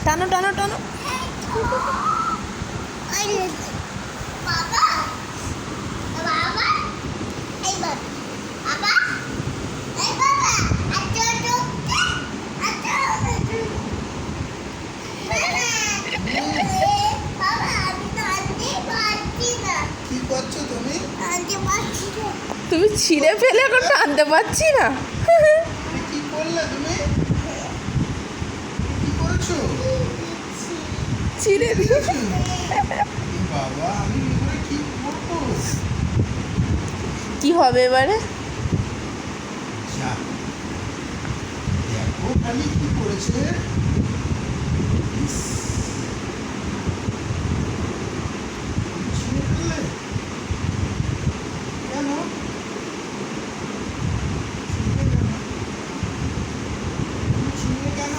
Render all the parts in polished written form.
টানো টানো টানো। তুমি ছিঁড়ে ফেলে এখন টানতে পারছি না। কি করলে তুমি? কি করেছো? ছিঁড়ে দিয়ে বাবা আমি এবারে কি করবো? কি হবে এবারে? যা, দেখো খালি কি করেছে। ইস, ছিঁড়ে ফেললে? কেন? ছিঁড়ে কেন?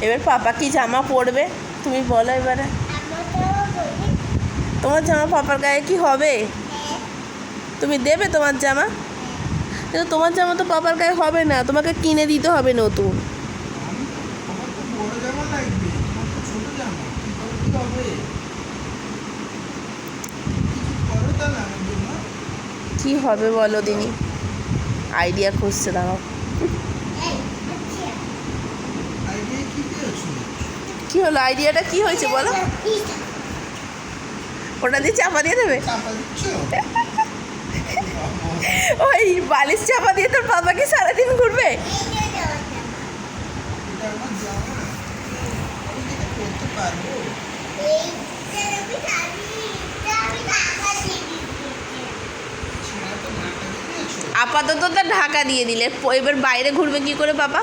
এবার পাপা কি জামা পরবে তুমি বলো এবারে? তোমার জামা পাপার গায়ে কি হবে? তুমি দেবে তোমার জামা? কিন্তু তোমার জামা তো পাপার গায়ে হবে না, তোমাকে কিনে দিতে হবে নতুন। আমার তো বড় জামা লাগবে, তোমার তো ছোট জামা, কি করে কি হবে? কিছু করো তাহলে আমার জন্য। কি হবে বলো দিনি? আইডিয়া খুঁজছে, দাঁড়াও। আইডিয়া কি পেয়েছো? কি হলো, আইডিয়াটা কি হয়েছে বলো? ওটা দিয়ে চাপা দিয়ে দেবে? চাপা দিচ্ছ? ওই বালিশ চাপা দিয়ে তোর পাপা কি সারাদিন ঘুরবে? এটা আমার জামা, আমি যেটা করতে পারবো। ছেঁড়া তো ঢাকা দিয়ে দিয়েছো। আপাতত তো ঢাকা দিয়ে দিলে, এবার বাইরে ঘুরবে কি করে পাপা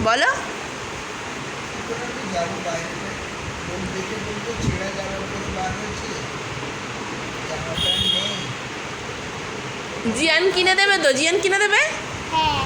বলো? কি করে আমি যাবো বাইরে? লোক দেখে বলবো ছেঁড়া জামার উপরে বার হয়েছে, জামা প্যান্ট নেই। জিয়ান কিনে দেবে তো? জিয়ান কিনে দেবে? হ্যাঁ